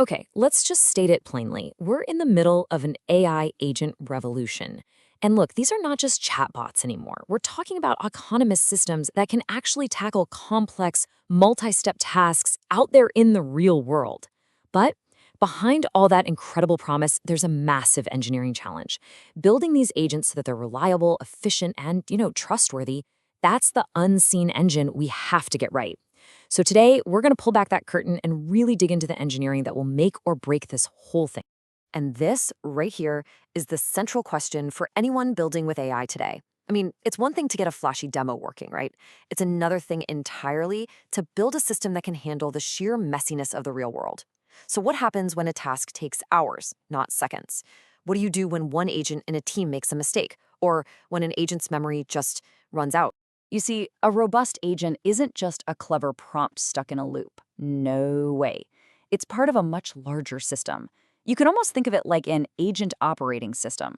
Okay, let's just state it plainly. We're in the middle of an AI agent revolution. And look, these are not just chatbots anymore. We're talking about autonomous systems that can actually tackle complex, multi-step tasks out there in the real world. But behind all that incredible promise, there's a massive engineering challenge. Building these agents so that they're reliable, efficient, and, trustworthy, that's the unseen engine we have to get right. So today, we're going to pull back that curtain and really dig into the engineering that will make or break this whole thing. And this, right here, is the central question for anyone building with AI today. I mean, it's one thing to get a flashy demo working, right? It's another thing entirely to build a system that can handle the sheer messiness of the real world. So what happens when a task takes hours, not seconds? What do you do when one agent in a team makes a mistake? Or when an agent's memory just runs out? You see, a robust agent isn't just a clever prompt stuck in a loop. No way. It's part of a much larger system. You can almost think of it like an agent operating system.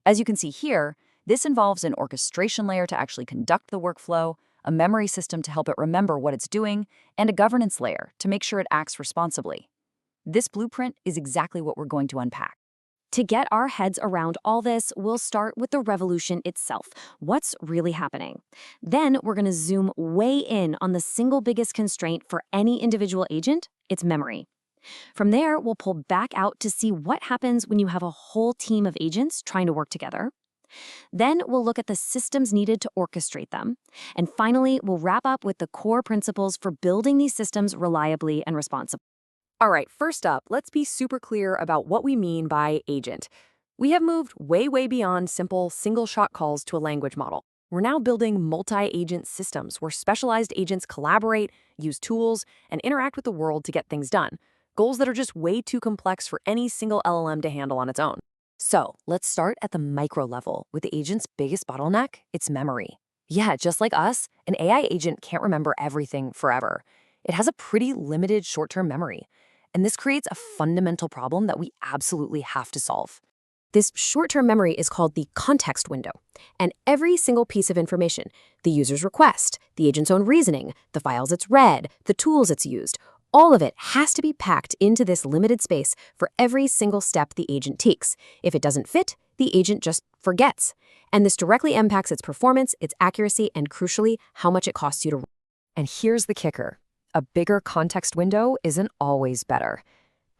As you can see here, this involves an orchestration layer to actually conduct the workflow, a memory system to help it remember what it's doing, and a governance layer to make sure it acts responsibly. This blueprint is exactly what we're going to unpack. To get our heads around all this, we'll start with the revolution itself. What's really happening? Then we're going to zoom way in on the single biggest constraint for any individual agent, its memory. From there, we'll pull back out to see what happens when you have a whole team of agents trying to work together. Then we'll look at the systems needed to orchestrate them. And finally, we'll wrap up with the core principles for building these systems reliably and responsibly. All right, first up, let's be super clear about what we mean by agent. We have moved way, way beyond simple single-shot calls to a language model. We're now building multi-agent systems where specialized agents collaborate, use tools, and interact with the world to get things done. Goals that are just way too complex for any single LLM to handle on its own. So let's start at the micro level with the agent's biggest bottleneck, its memory. Yeah, just like us, an AI agent can't remember everything forever. It has a pretty limited short-term memory. And this creates a fundamental problem that we absolutely have to solve. This short-term memory is called the context window. And every single piece of information, the user's request, the agent's own reasoning, the files it's read, the tools it's used, all of it has to be packed into this limited space for every single step the agent takes. If it doesn't fit, the agent just forgets. And this directly impacts its performance, its accuracy, and crucially, how much it costs you to run. And here's the kicker. A bigger context window isn't always better.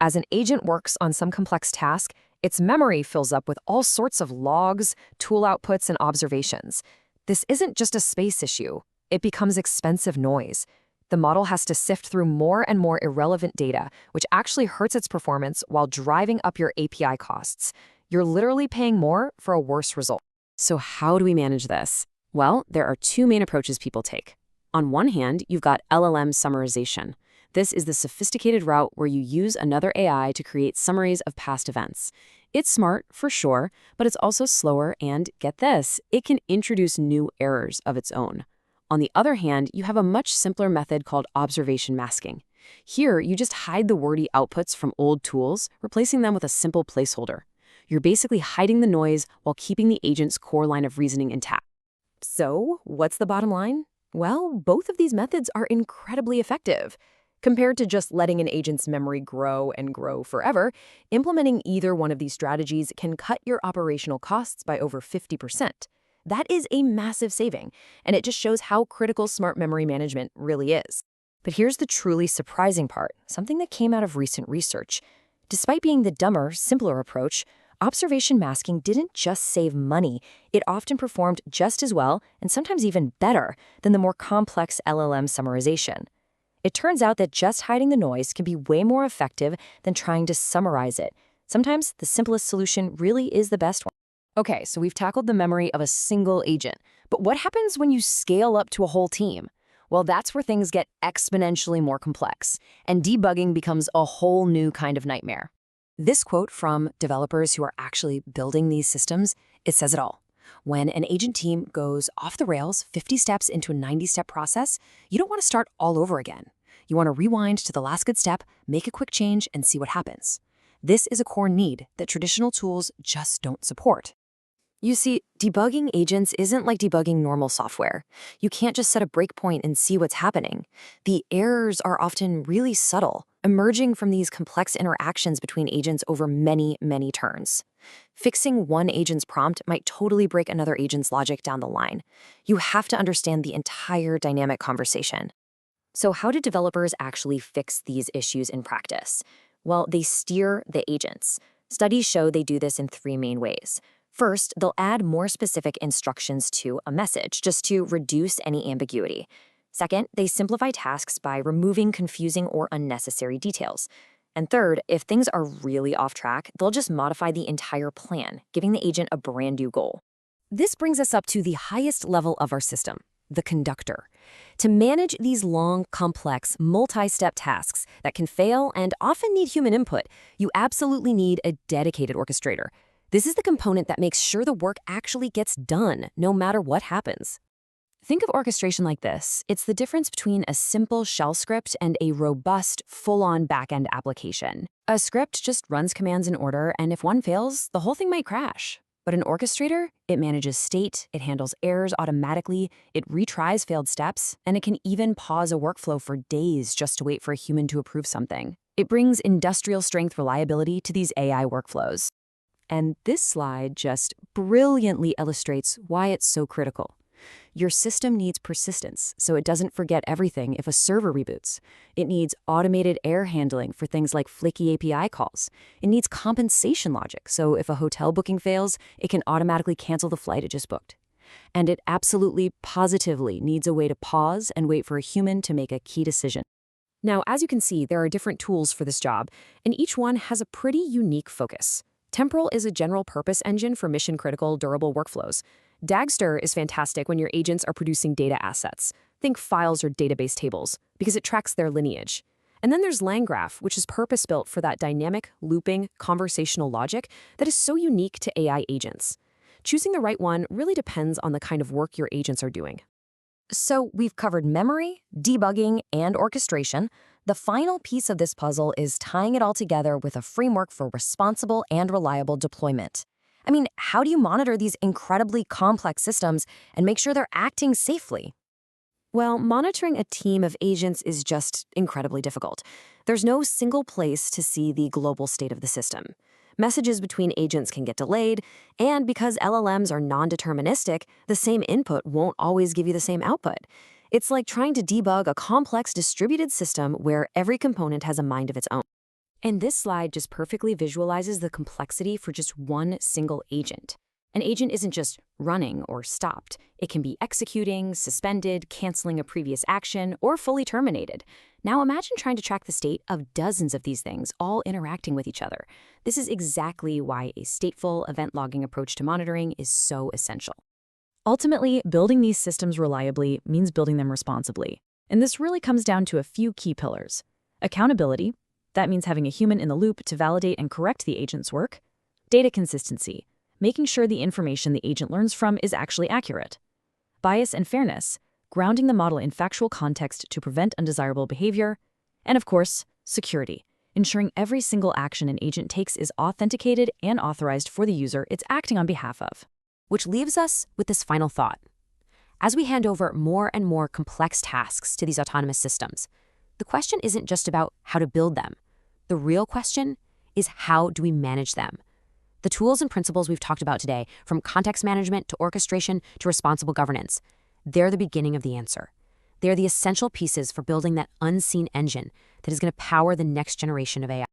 As an agent works on some complex task, its memory fills up with all sorts of logs, tool outputs, and observations. This isn't just a space issue. It becomes expensive noise. The model has to sift through more and more irrelevant data, which actually hurts its performance while driving up your API costs. You're literally paying more for a worse result. So how do we manage this? Well, there are two main approaches people take. On one hand, you've got LLM summarization. This is the sophisticated route where you use another AI to create summaries of past events. It's smart, for sure, but it's also slower and, get this, it can introduce new errors of its own. On the other hand, you have a much simpler method called observation masking. Here, you just hide the wordy outputs from old tools, replacing them with a simple placeholder. You're basically hiding the noise while keeping the agent's core line of reasoning intact. So, what's the bottom line? Well, both of these methods are incredibly effective. Compared to just letting an agent's memory grow and grow forever, implementing either one of these strategies can cut your operational costs by over 50%. That is a massive saving, and it just shows how critical smart memory management really is. But here's the truly surprising part, something that came out of recent research. Despite being the dumber, simpler approach, observation masking didn't just save money, it often performed just as well, and sometimes even better, than the more complex LLM summarization. It turns out that just hiding the noise can be way more effective than trying to summarize it. Sometimes the simplest solution really is the best one. Okay, so we've tackled the memory of a single agent, but what happens when you scale up to a whole team? Well, that's where things get exponentially more complex, and debugging becomes a whole new kind of nightmare. This quote from developers who are actually building these systems, it says it all. When an agent team goes off the rails 50 steps into a 90-step process, you don't want to start all over again. You want to rewind to the last good step, make a quick change, and see what happens. This is a core need that traditional tools just don't support. You see, debugging agents isn't like debugging normal software. You can't just set a breakpoint and see what's happening. The errors are often really subtle, emerging from these complex interactions between agents over many, many turns. Fixing one agent's prompt might totally break another agent's logic down the line. You have to understand the entire dynamic conversation. So how do developers actually fix these issues in practice? Well, they steer the agents. Studies show they do this in three main ways. First, they'll add more specific instructions to a message, just to reduce any ambiguity. Second, they simplify tasks by removing confusing or unnecessary details. And third, if things are really off track, they'll just modify the entire plan, giving the agent a brand new goal. This brings us up to the highest level of our system, the conductor. To manage these long, complex, multi-step tasks that can fail and often need human input, you absolutely need a dedicated orchestrator. This is the component that makes sure the work actually gets done, no matter what happens. Think of orchestration like this. It's the difference between a simple shell script and a robust, full-on back-end application. A script just runs commands in order, and if one fails, the whole thing might crash. But an orchestrator, it manages state, it handles errors automatically, it retries failed steps, and it can even pause a workflow for days just to wait for a human to approve something. It brings industrial-strength reliability to these AI workflows. And this slide just brilliantly illustrates why it's so critical. Your system needs persistence, so it doesn't forget everything if a server reboots. It needs automated error handling for things like flaky API calls. It needs compensation logic, so if a hotel booking fails, it can automatically cancel the flight it just booked. And it absolutely, positively needs a way to pause and wait for a human to make a key decision. Now, as you can see, there are different tools for this job, and each one has a pretty unique focus. Temporal is a general-purpose engine for mission-critical, durable workflows. Dagster is fantastic when your agents are producing data assets. Think files or database tables, because it tracks their lineage. And then there's LangGraph, which is purpose-built for that dynamic, looping, conversational logic that is so unique to AI agents. Choosing the right one really depends on the kind of work your agents are doing. So we've covered memory, debugging, and orchestration. The final piece of this puzzle is tying it all together with a framework for responsible and reliable deployment. I mean, how do you monitor these incredibly complex systems and make sure they're acting safely? Well, monitoring a team of agents is just incredibly difficult. There's no single place to see the global state of the system. Messages between agents can get delayed, and because LLMs are non-deterministic, the same input won't always give you the same output. It's like trying to debug a complex distributed system where every component has a mind of its own. And this slide just perfectly visualizes the complexity for just one single agent. An agent isn't just running or stopped. It can be executing, suspended, canceling a previous action, or fully terminated. Now imagine trying to track the state of dozens of these things all interacting with each other. This is exactly why a stateful, event logging approach to monitoring is so essential. Ultimately, building these systems reliably means building them responsibly. And this really comes down to a few key pillars. Accountability. That means having a human in the loop to validate and correct the agent's work. Data consistency, making sure the information the agent learns from is actually accurate. Bias and fairness, grounding the model in factual context to prevent undesirable behavior. And of course, security, ensuring every single action an agent takes is authenticated and authorized for the user it's acting on behalf of. Which leaves us with this final thought. As we hand over more and more complex tasks to these autonomous systems, the question isn't just about how to build them. The real question is how do we manage them? The tools and principles we've talked about today, from context management to orchestration to responsible governance, they're the beginning of the answer. They're the essential pieces for building that unseen engine that is going to power the next generation of AI.